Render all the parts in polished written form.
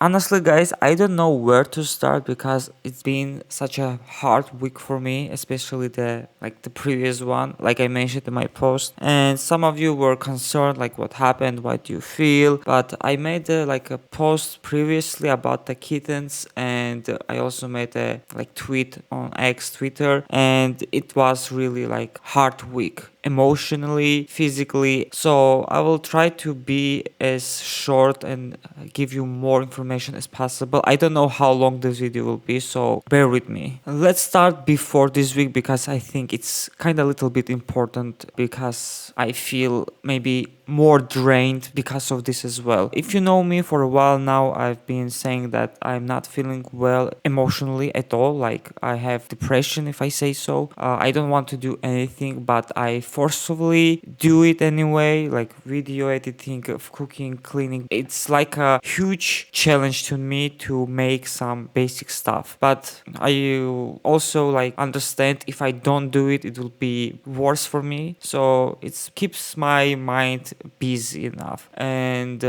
Honestly, guys, I don't know where to start because it's been such a hard week for me, especially the previous one, like I mentioned in my post. And some of you were concerned, like what happened, what do you feel? But I made a post previously about the kittens, and I also made a tweet on X Twitter, and it was really like hard week emotionally, physically. So I will try to be as short and give you more information as possible. I don't know how long this video will be, so bear with me. Let's start before this week because I think it's kind of a little bit important because I feel maybe more drained because of this as well. If you know me for a while now, I've been saying that I'm not feeling well emotionally at all. Like I have depression, if I say so. I don't want to do anything, but I forcefully do it anyway, like video editing, of cooking, cleaning. It's like a huge challenge to me to make some basic stuff. But I also like understand if I don't do it, it will be worse for me. So it keeps my mind busy enough. And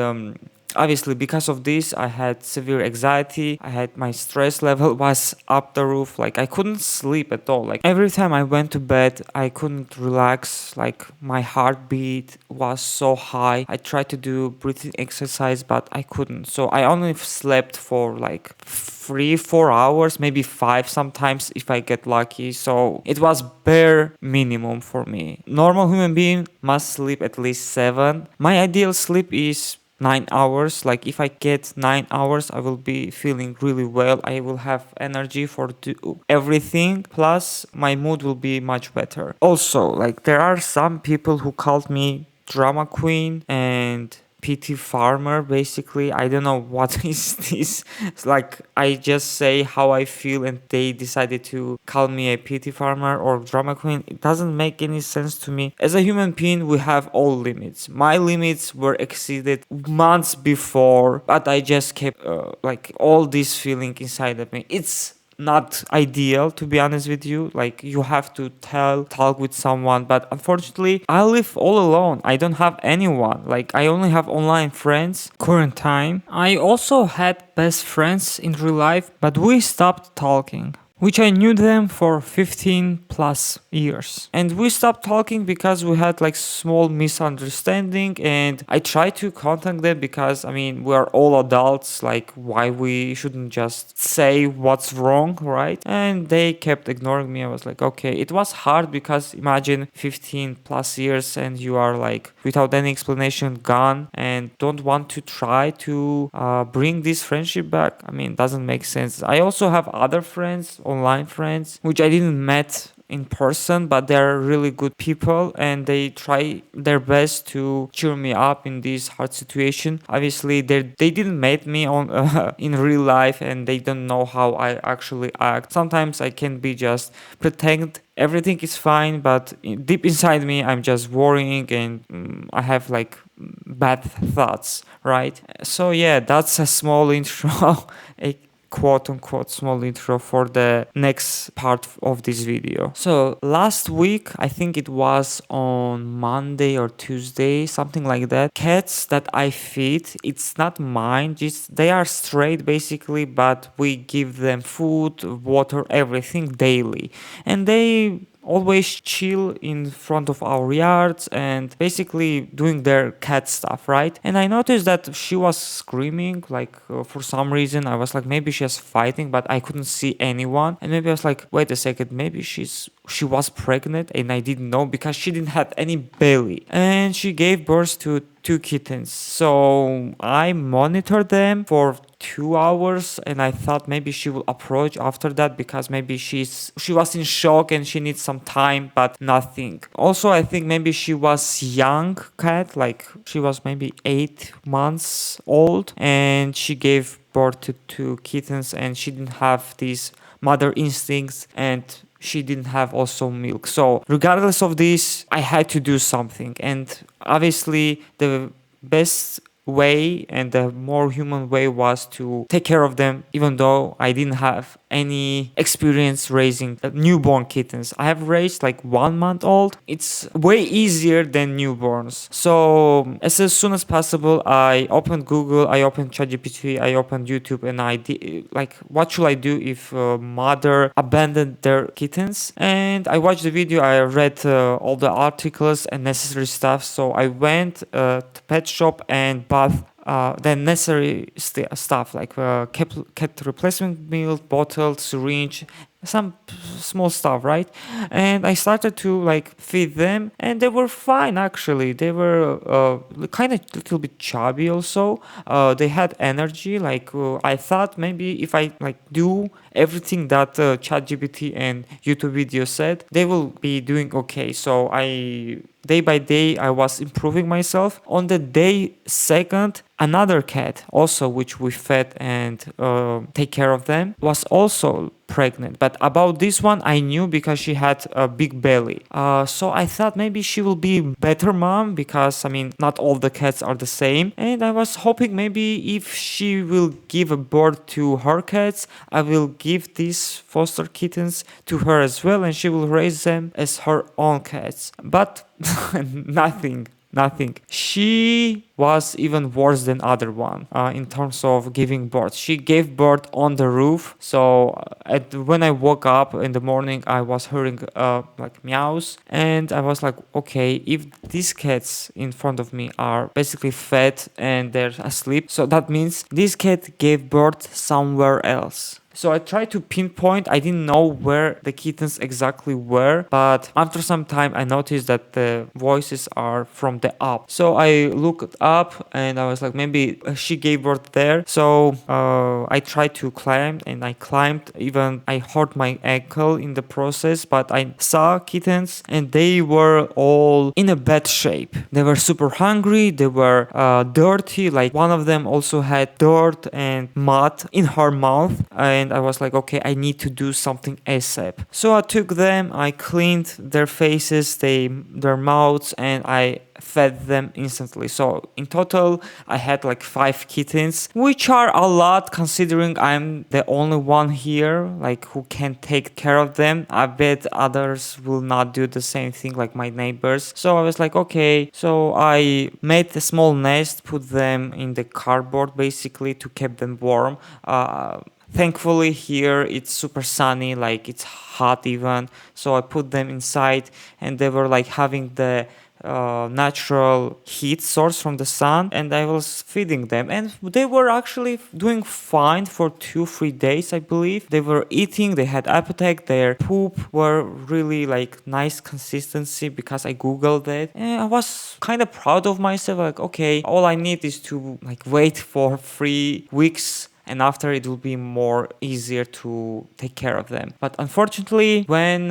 obviously because of this I had severe anxiety. I had my stress level was up the roof. Like I couldn't sleep at all. Like every time I went to bed I couldn't relax. Like my heartbeat was so high. I tried to do breathing exercise but I couldn't. So I only slept for like 3-4 hours, maybe 5 sometimes if I get lucky. So it was bare minimum for me. Normal human being must sleep at least 7. My ideal sleep is 9 hours. Like if I get 9 hours I will be feeling really well. I will have energy for do everything, plus my mood will be much better. Also, like there are some people who called me drama queen and PT farmer. Basically I don't know what is this. It's like I just say how I feel and they decided to call me a PT farmer or drama queen. It doesn't make any sense to me. As a human being we have all limits. My limits were exceeded months before, but I just kept like all this feeling inside of me. It's not ideal, to be honest with you. Like you have to talk with someone, but unfortunately I live all alone. I don't have anyone. Like I only have online friends current time. I also had best friends in real life, but we stopped talking, which I knew them for 15 plus years. And we stopped talking because we had like small misunderstanding, and I tried to contact them because I mean we're all adults, like why we shouldn't just say what's wrong, right? And they kept ignoring me. I was like, okay, it was hard because imagine 15 plus years and you are like without any explanation gone and don't want to try to bring this friendship back. I mean, it doesn't make sense. I also have other friends, online friends, which I didn't met in person, but they're really good people and they try their best to cheer me up in this hard situation. Obviously they didn't meet me on in real life and they don't know how I actually act. Sometimes I can be just pretend everything is fine, but deep inside me I'm just worrying and I have like bad thoughts, right? So yeah, that's a small intro, a quote unquote small intro for the next part of this video. So last week, I think it was on Monday or Tuesday, something like that, cats that I feed, it's not mine, just they are straight basically, but we give them food, water, everything daily, and they always chill in front of our yards and basically doing their cat stuff, right? And I noticed that she was screaming, like for some reason. I was like, maybe she's fighting, but I couldn't see anyone. And maybe I was like, wait a second, maybe she was pregnant and I didn't know because she didn't have any belly. And she gave birth to 2 kittens. So I monitored them for 2 hours and I thought maybe she will approach after that because maybe she was in shock and she needs some time, but nothing. Also I think maybe she was young cat, like she was maybe 8 months old and she gave birth to 2 kittens and she didn't have these mother instincts and she didn't have also milk. So regardless of this, I had to do something. And obviously the best way and the more human way was to take care of them, even though I didn't have any experience raising newborn kittens. I have raised like 1 month old. It's way easier than newborns. So as soon as possible, I opened Google, I opened ChatGPT, I opened YouTube, and I did like, what should I do if a mother abandoned their kittens? And I watched the video. I read all the articles and necessary stuff. So I went to pet shop and bought the necessary stuff like cat replacement milk, bottle, syringe, some small stuff, right? And I started to like feed them, and they were fine actually. They were kind of little bit chubby also. They had energy. Like I thought maybe if I like do everything that ChatGPT and YouTube video said, they will be doing okay. So I day by day I was improving myself. On the day second, another cat also which we fed and take care of them was also pregnant, but about this one I knew because she had a big belly, so I thought maybe she will be better mom, because I mean not all the cats are the same, and I was hoping maybe if she will give a birth to her cats, I will give these foster kittens to her as well, and she will raise them as her own cats. But nothing. She was even worse than other one in terms of giving birth. She gave birth on the roof. So when I woke up in the morning, I was hearing like meows, and I was like, okay, if these cats in front of me are basically fed and they're asleep, so that means this cat gave birth somewhere else. So I tried to pinpoint. I didn't know where the kittens exactly were, but after some time I noticed that the voices are from the up. So I looked up and I was like, maybe she gave birth there. So I tried to climb, and I climbed. Even I hurt my ankle in the process, but I saw kittens and they were all in a bad shape. They were super hungry. They were dirty. Like one of them also had dirt and mud in her mouth, and I was like, okay, I need to do something ASAP. So I took them, I cleaned their faces, their mouths, and I fed them instantly. So in total, I had like 5 kittens, which are a lot considering I'm the only one here, like who can take care of them. I bet others will not do the same thing, like my neighbors. So I was like, okay. So I made a small nest, put them in the cardboard basically to keep them warm. Thankfully here it's super sunny, like it's hot even, so I put them inside and they were like having the natural heat source from the sun, and I was feeding them, and they were actually doing fine for 2-3 days, I believe. They were eating, they had appetite, their poop were really like nice consistency because I googled it, and I was kind of proud of myself, like okay, all I need is to like wait for 3 weeks, and after it will be more easier to take care of them. But unfortunately, when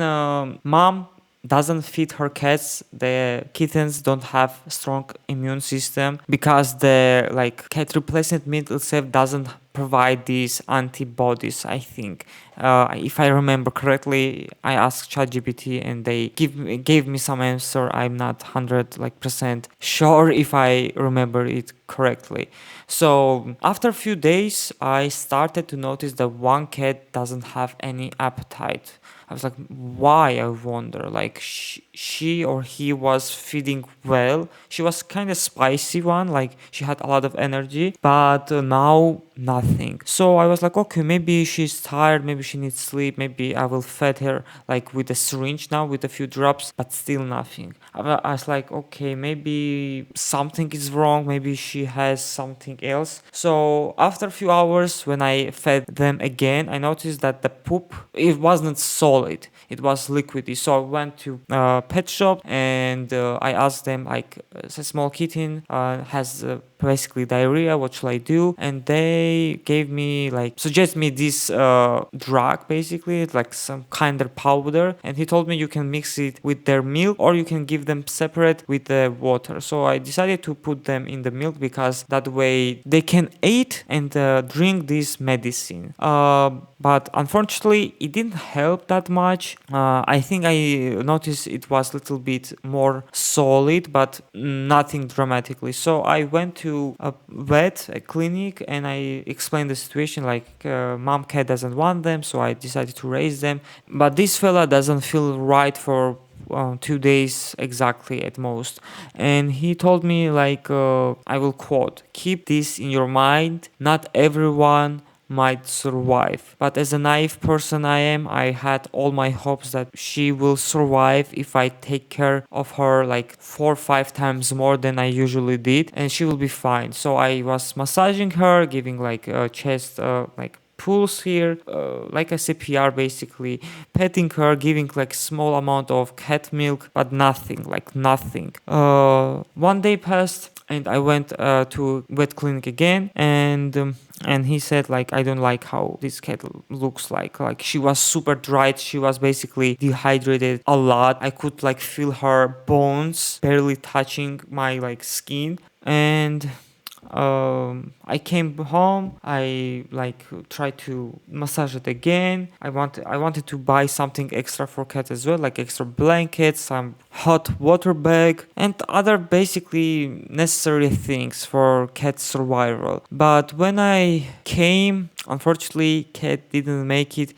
mom doesn't feed her cats, the kittens don't have strong immune system, because the like cat replacement meat itself doesn't provide these antibodies, I think. If I remember correctly, I asked ChatGPT and they gave me some answer. I'm not 100% sure if I remember it correctly. So after a few days, I started to notice that one cat doesn't have any appetite. I was like, why? I wonder. Like she or he was feeding well. She was kind of spicy one, like she had a lot of energy, but now nothing. So I was like, okay, maybe she's tired, maybe she needs sleep, maybe I will feed her like with a syringe now with a few drops, but still nothing. I was like, okay, maybe something is wrong, maybe she has something else. So after a few hours, when I fed them again, I noticed that the poop, it wasn't solid, it was liquidy. So I went to pet shop and I asked them, like, a small kitten has basically diarrhea, what should I do? And they gave me suggest me this drug, basically like some kind of powder, and he told me you can mix it with their milk or you can give them separate with the water. So I decided to put them in the milk because that way they can eat and drink this medicine. But unfortunately it didn't help that much. I think I noticed it was a little bit more solid, but nothing dramatically. So I went to to a vet, a clinic, and I explained the situation like mom cat doesn't want them, so I decided to raise them. But this fella doesn't feel right for 2 days exactly at most, and he told me like I will quote, keep this in your mind, not everyone might survive. But as a naive person I am, I had all my hopes that she will survive if I take care of her like 4 or 5 times more than I usually did, and she will be fine. So I was massaging her, giving like chest like pulse here, like a CPR basically, petting her, giving like small amount of cat milk, but nothing, like nothing. One day passed and I went to vet clinic again, and he said like I don't like how this cat looks like she was super dried, she was basically dehydrated a lot. I could like feel her bones barely touching my like skin. And I came home. I like tried to massage it again. I wanted to buy something extra for cat as well, like extra blankets, some hot water bag, and other basically necessary things for cat survival. But when I came, unfortunately, cat didn't make it.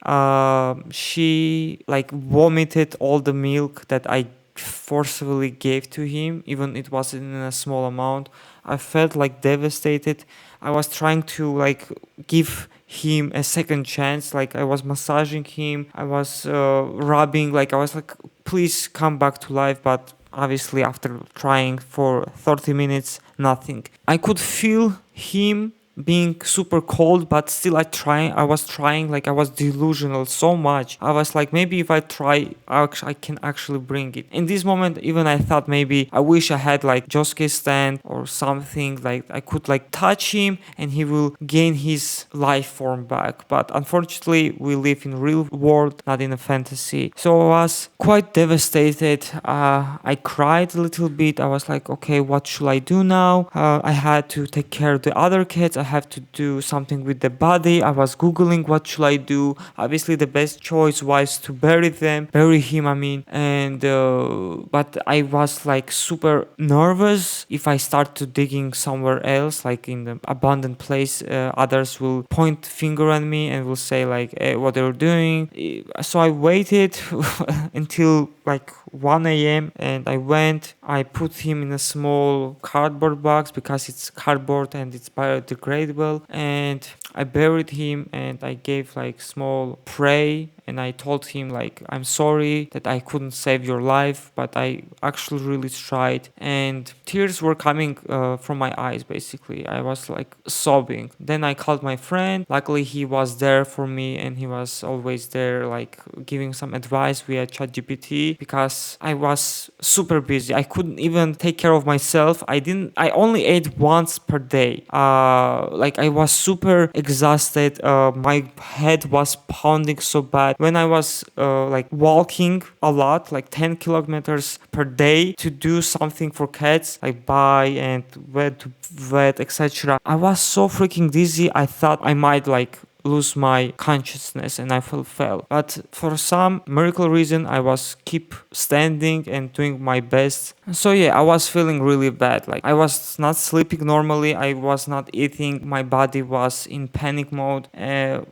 She like vomited all the milk that I forcibly gave to him, even it was in a small amount. I felt like devastated. I was trying to like give him a second chance. Like I was massaging him, I was rubbing, like I was like, please come back to life. But obviously, after trying for 30 minutes, nothing. I could feel him being super cold, but still I was trying, like I was delusional so much. I was like, maybe if I try, I can actually bring it. In this moment, even I thought maybe I wish I had like Josuke stand or something, like I could like touch him and he will gain his life form back. But unfortunately, we live in real world, not in a fantasy. So I was quite devastated. I cried a little bit. I was like, okay, what should I do now? I had to take care of the other kids. I have to do something with the body. I was googling what should I do. Obviously, the best choice was to bury him. I mean, and but I was like super nervous. If I start to digging somewhere else, like in the abandoned place, others will point finger at me and will say like, hey, what they're doing. So I waited until like 1 a.m. and I went. I put him in a small cardboard box because it's cardboard and it's biodegradable, and I buried him and I gave like small pray, and I told him like, I'm sorry that I couldn't save your life, but I actually really tried. And tears were coming from my eyes. Basically, I was like sobbing. Then I called my friend. Luckily, he was there for me, and he was always there like giving some advice via ChatGPT, because I was super busy. I couldn't even take care of myself. I only ate once per day. Like I was super exhausted. My head was pounding so bad. When I was like walking a lot, like 10 kilometers per day to do something for cats, like buy and vet to vet, etc. I was so freaking dizzy. I thought I might like lose my consciousness and I fell. But for some miracle reason, I was keep standing and doing my best. So yeah, I was feeling really bad. Like I was not sleeping normally. I was not eating. My body was in panic mode.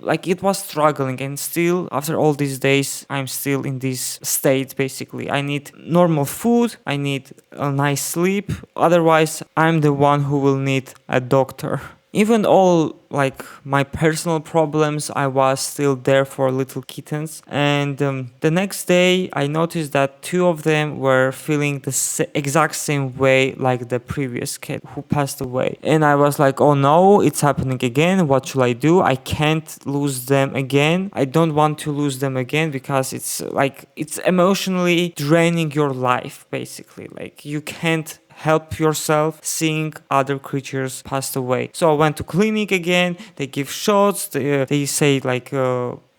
Like it was struggling, and still after all these days, I'm still in this state. Basically, I need normal food. I need a nice sleep. Otherwise, I'm the one who will need a doctor. Even all like my personal problems, I was still there for little kittens. And the next day, I noticed that two of them were feeling the exact same way like the previous cat who passed away. And I was like, oh no, it's happening again. What should I do? I can't lose them again. I don't want to lose them again, because it's like it's emotionally draining your life, basically. Like you can't help yourself seeing other creatures passed away. So I went to clinic again. They give shots. They say like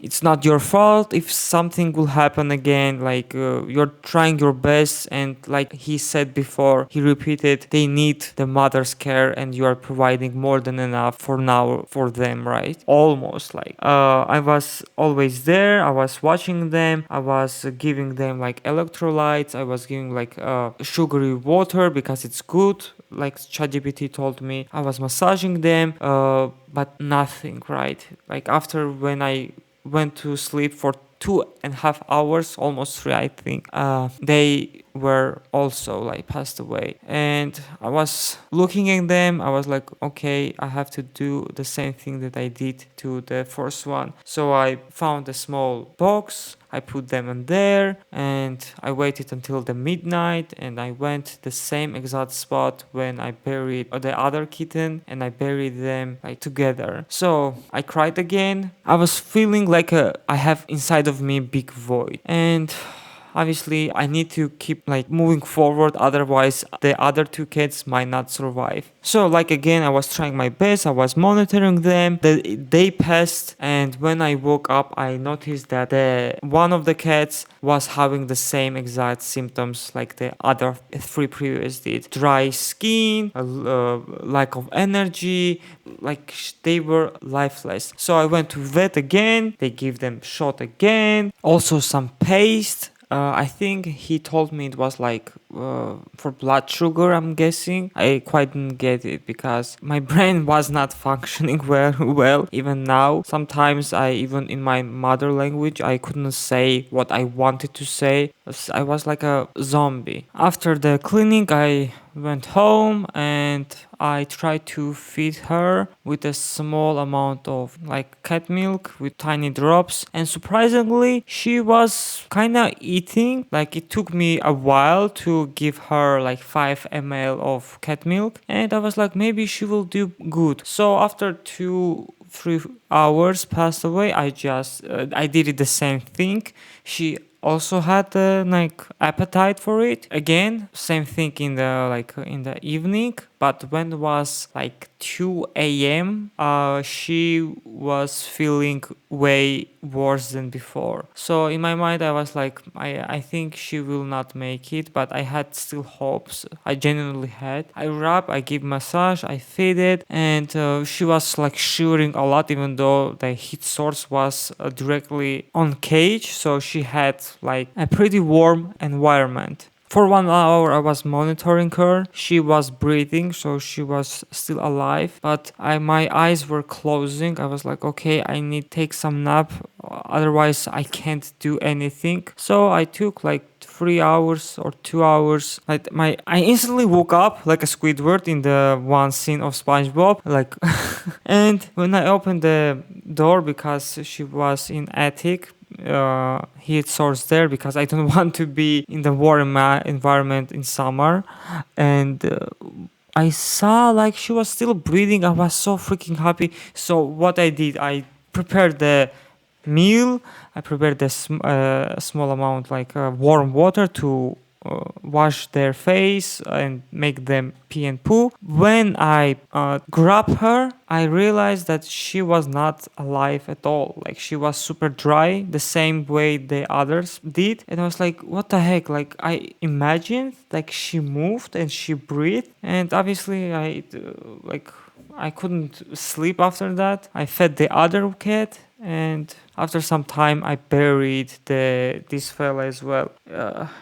it's not your fault if something will happen again. Like you're trying your best, and like he said before, he repeated, they need the mother's care, and you are providing more than enough for now for them, right? Almost like I was always there. I was watching them. I was giving them like electrolytes. I was giving like sugary water because it's good, like ChatGPT told me. I was massaging them, but nothing, right? Like after when I went to sleep for 2.5 hours, almost three, I think. They were also like passed away, and I was looking at them. I was like, okay, I have to do the same thing that I did to the first one. So I found a small box. I put them in there, and I waited until the midnight, and I went the same exact spot when I buried the other kitten, and I buried them like together. So I cried again. I was feeling like I have inside of me a big void, and obviously I need to keep like moving forward, otherwise the other two kids might not survive. So like again, I was trying my best. I was monitoring them. The day passed, and when I woke up, I noticed that the one of the cats was having the same exact symptoms like the other three previous did: dry skin, lack of energy, like they were lifeless. So I went to vet again. They gave them shot again, also some paste. I think he told me it was like for blood sugar, I'm guessing. I quite didn't get it because my brain was not functioning well. Even now, sometimes I, even in my mother language, I couldn't say what I wanted to say. I was like a zombie. After the cleaning, I went home and I tried to feed her with a small amount of like cat milk with tiny drops, and surprisingly she was kind of eating. Like it took me a while to give her like 5 ml of cat milk, and I was like, maybe she will do good. So after 2 3 hours passed away, I did it the same thing. She also had like appetite for it again, same thing in the like in the evening, but when it was like 2 a.m., she was feeling way worse than before. So in my mind I was like, I think she will not make it, but I had still hopes. I genuinely had. I rub, I give massage, I feed it, and she was like shivering a lot, even though the heat source was directly on cage, so she had like a pretty warm environment. For 1 hour, I was monitoring her. She was breathing, so she was still alive. But my eyes were closing. I was like, okay, I need to take some nap. Otherwise, I can't do anything. So I took like 3 hours or 2 hours. I instantly woke up like a Squidward in the one scene of SpongeBob. Like, and when I opened the door because she was in attic, heat source there because I don't want to be in the warm environment in summer, and I saw like she was still breathing. I was so freaking happy. So what I did, I prepared the meal. I prepared the small amount like warm water to wash their face and make them pee and poo. When I grabbed her, I realized that she was not alive at all. Like she was super dry, the same way the others did. And I was like, what the heck? Like I imagined like she moved and she breathed. And obviously I couldn't sleep after that. I fed the other cat, and after some time I buried this fella as well.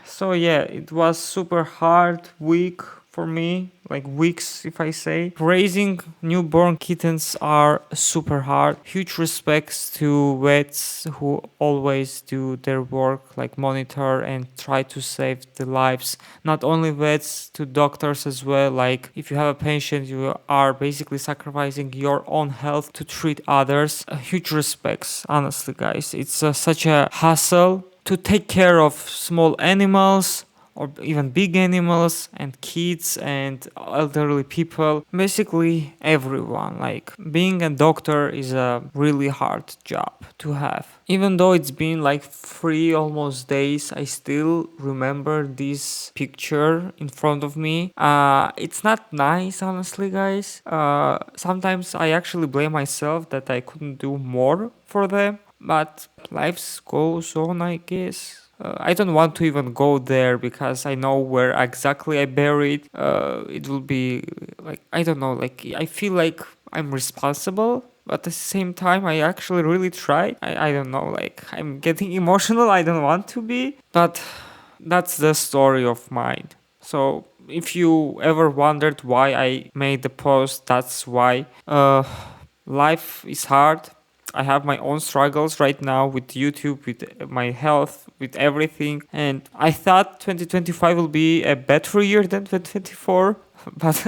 So yeah, it was super hard week for me, like weeks if I say. Raising newborn kittens are super hard. Huge respects to vets who always do their work, like monitor and try to save the lives. Not only vets, to doctors as well. Like if you have a patient, you are basically sacrificing your own health to treat others. Huge respects, honestly, guys. It's such a hassle to take care of small animals or even big animals and kids and elderly people, basically everyone. Like being a doctor is a really hard job to have. Even though it's been like 3 almost days, I still remember this picture in front of me. It's not nice, honestly, guys. Sometimes I actually blame myself that I couldn't do more for them. But life goes on, I guess. I don't want to even go there because I know where exactly I buried. It will be like, I don't know, like I feel like I'm responsible, but at the same time I actually really tried. I don't know, like I'm getting emotional. I don't want to be, but that's the story of mine. So if you ever wondered why I made the post, that's why. Life is hard. I have my own struggles right now with YouTube, with my health, with everything. And I thought 2025 will be a better year than 2024, but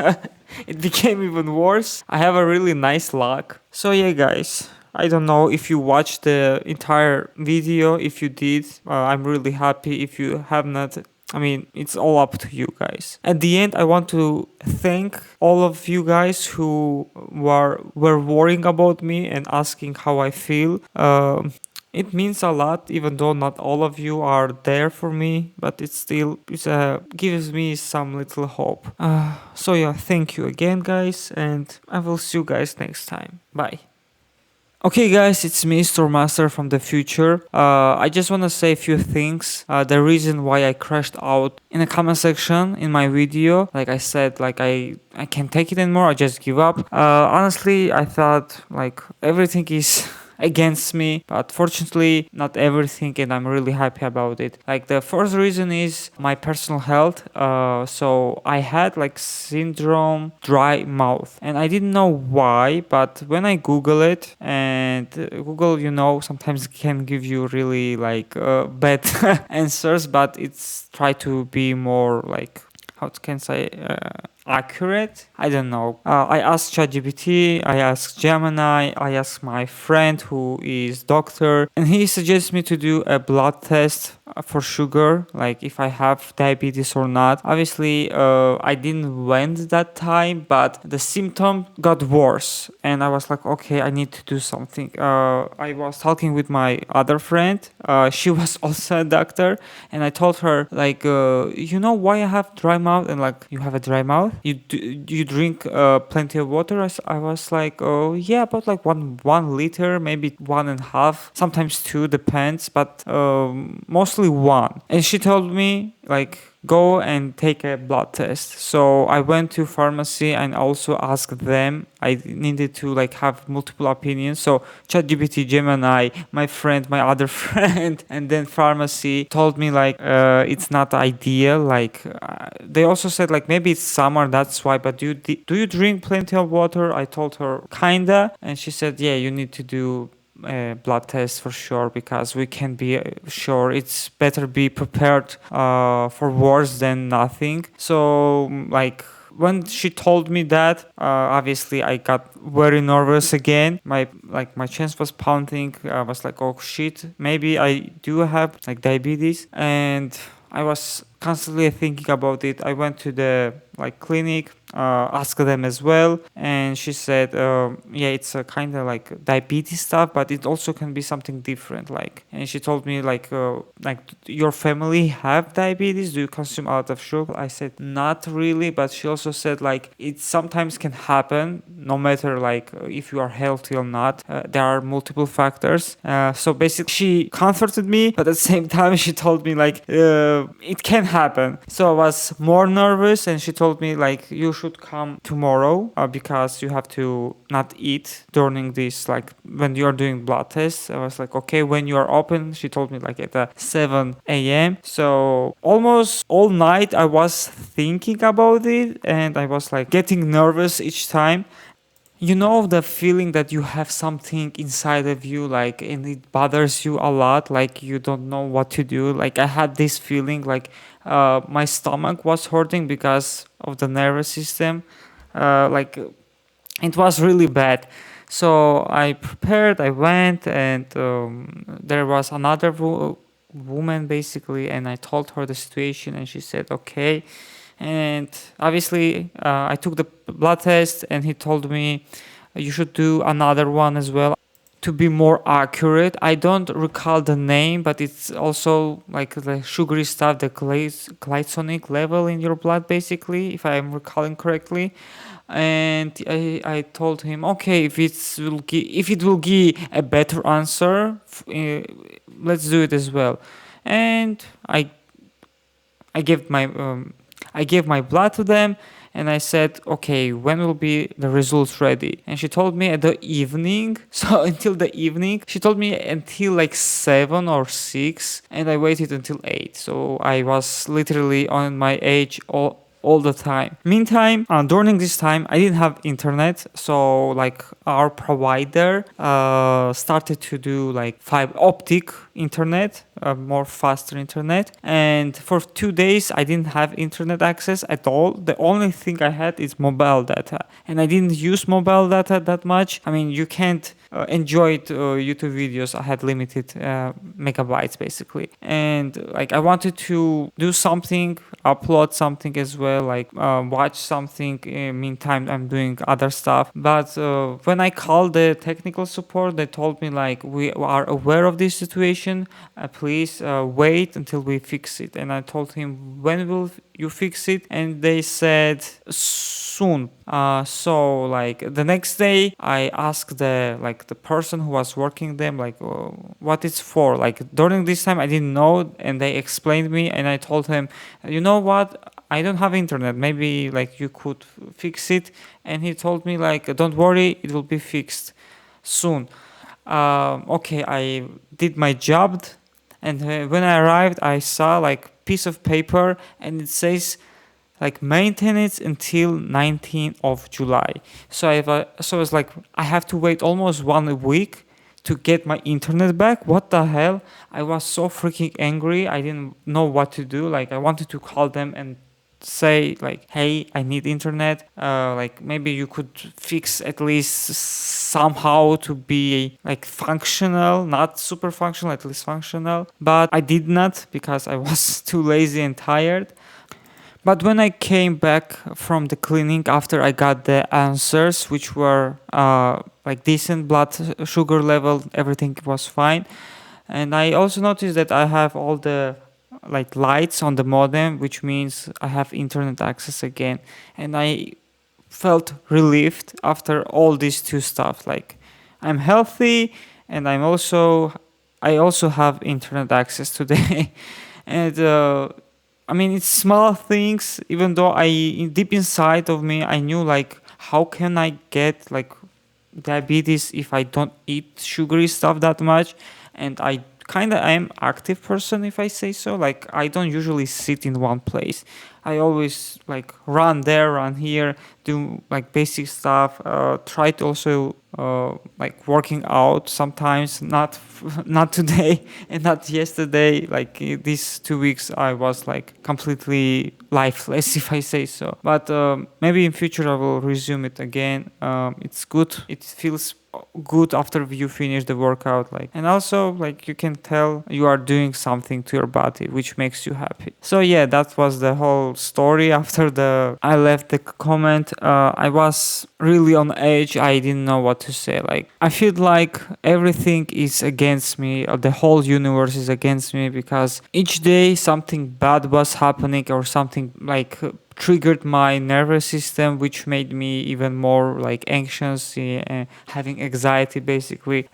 it became even worse. I have a really nice luck. So, yeah, guys. I don't know if you watched the entire video. If you did, I'm really happy. If you have not, I mean, it's all up to you guys. At the end, I want to thank all of you guys who were worrying about me and asking how I feel. It means a lot, even though not all of you are there for me, but it still gives me some little hope. So yeah, thank you again, guys, and I will see you guys next time. Bye. Okay, guys, it's me, Stormaster from the future. I just want to say a few things. The reason why I crashed out in the comment section in my video, like I said, like I can't take it anymore. I just give up. Honestly, I thought like everything is against me, but fortunately not everything, and I'm really happy about it. Like the first reason is my personal health. So I had like syndrome dry mouth, and I didn't know why, but when I google it, and Google, sometimes can give you really like bad answers, but it's try to be more like, how can I say, accurate. I don't know. I asked ChatGPT, I asked Gemini, I asked my friend who is doctor, and he suggests me to do a blood test for sugar, like if I have diabetes or not. Obviously, I didn't went that time, but the symptom got worse, and I was like, okay, I need to do something. I was talking with my other friend. She was also a doctor, and I told her like, you know why I have dry mouth? And like, you have a dry mouth? You drink plenty of water? I was like, oh yeah, about like one liter, maybe 1.5, sometimes two, depends, but mostly one. And she told me like, go and take a blood test. So I went to pharmacy and also asked them. I needed to like have multiple opinions. So ChatGPT, Gemini, my friend, my other friend, and then pharmacy told me like it's not ideal. Like they also said like maybe it's summer, that's why. But do you drink plenty of water? I told her kinda, and she said yeah, you need to do blood test for sure, because we can be sure. It's better be prepared for worse than nothing. So like when she told me that, obviously I got very nervous again. My chest was pounding. I was like, oh shit, maybe I do have like diabetes, and I was constantly thinking about it. I went to the like clinic, asked them as well, and she said, yeah, it's a kind of like diabetes stuff, but it also can be something different. Like, and she told me like your family have diabetes? Do you consume a lot of sugar? I said not really, but she also said like it sometimes can happen, no matter like if you are healthy or not. There are multiple factors. So basically, she comforted me, but at the same time, she told me like it can happen. So I was more nervous, and she told me like you should come tomorrow because you have to not eat during this, like when you're doing blood tests. I was like, okay, when you are open? She told me like at 7 a.m. So almost all night I was thinking about it, and I was like getting nervous each time. You know the feeling that you have something inside of you, like, and it bothers you a lot, like you don't know what to do. Like I had this feeling like my stomach was hurting because of the nervous system. Like it was really bad. So I prepared, I went, and there was another woman basically, and I told her the situation, and she said okay. And obviously I took the blood test, and he told me you should do another one as well to be more accurate. I don't recall the name, but it's also like the sugary stuff, the glycemic level in your blood basically, if I'm recalling correctly. and I told him, okay, if it will give a better answer, let's do it as well. And I gave my I gave my blood to them, and I said, okay, when will be the results ready? And she told me at the evening. So until the evening, she told me until like 7 or 6, and I waited until 8. So I was literally on my age all the time. Meantime, during this time, I didn't have internet, so like our provider started to do like fiber optic internet, more faster internet. And for 2 days, I didn't have internet access at all. The only thing I had is mobile data, and I didn't use mobile data that much. I mean, you can't enjoy YouTube videos. I had limited megabytes basically, and like I wanted to do something, upload something as well, like watch something. Meantime, I'm doing other stuff. But when I called the technical support, they told me like, we are aware of this situation. Please wait until we fix it. And I told him, when will you fix it? And they said soon. So like the next day, I asked the person who was working them like, what it's for. Like during this time, I didn't know, and they explained me, and I told him, you know what? I don't have internet. Maybe like you could fix it. And he told me like, don't worry, it will be fixed soon. Okay, I did my job, and when I arrived, I saw like piece of paper, and it says like maintenance until 19th of July. So I was like, I have to wait almost 1 week to get my internet back. What the hell? I was so freaking angry. I didn't know what to do. Like I wanted to call them and say like, hey, I need internet. Like maybe you could fix at least somehow to be like functional, not super functional, at least functional. But I did not, because I was too lazy and tired. But when I came back from the clinic after I got the answers, which were like decent blood sugar level, everything was fine. And I also noticed that I have all the like lights on the modem, which means I have internet access again. And I felt relieved after all these two stuff. Like I'm healthy, and I also have internet access today. And I mean, it's small things, even though deep inside of me, I knew like, how can I get like diabetes if I don't eat sugary stuff that much? And I kind of am active person, if I say so. Like I don't usually sit in one place. I always like run there, run here, do like basic stuff. Try to also like working out sometimes. Not today and not yesterday. Like these 2 weeks, I was like completely lifeless, if I say so. But maybe in future I will resume it again. It's good. It feels good after you finish the workout, like, and also like you can tell you are doing something to your body which makes you happy. So yeah, that was the whole story. After I left the comment, I was really on edge. I didn't know what to say. Like I feel like everything is against me, or the whole universe is against me, because each day something bad was happening, or something like triggered my nervous system, which made me even more like anxious, having anxiety basically.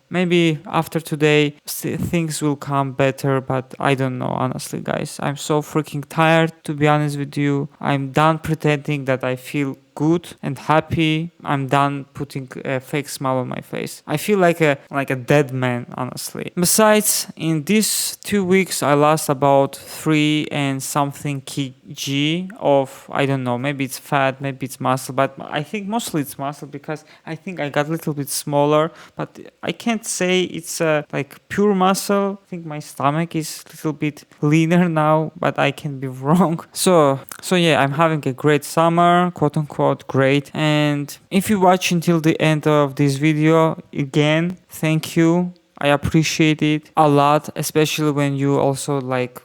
Maybe after today things will come better, but I don't know, honestly, guys. I'm so freaking tired, to be honest with you. I'm done pretending that I feel good and happy. I'm done putting a fake smile on my face. I feel like a dead man, honestly. Besides, in these 2 weeks, I lost about 3 and something kg of, I don't know, maybe it's fat, maybe it's muscle, but I think mostly it's muscle, because I think I got a little bit smaller, but I can't say it's like pure muscle. I think my stomach is a little bit leaner now, but I can be wrong. So yeah, I'm having a great summer, quote unquote great. And if you watch until the end of this video, again, thank you. I appreciate it a lot, especially when you also like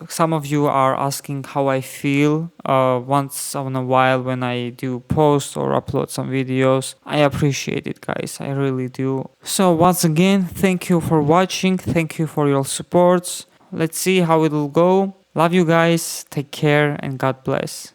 some of you are asking how I feel once in a while when I do post or upload some videos. I appreciate it, guys. I really do. So once again, thank you for watching. Thank you for your support. Let's see how it will go. Love you guys. Take care and God bless.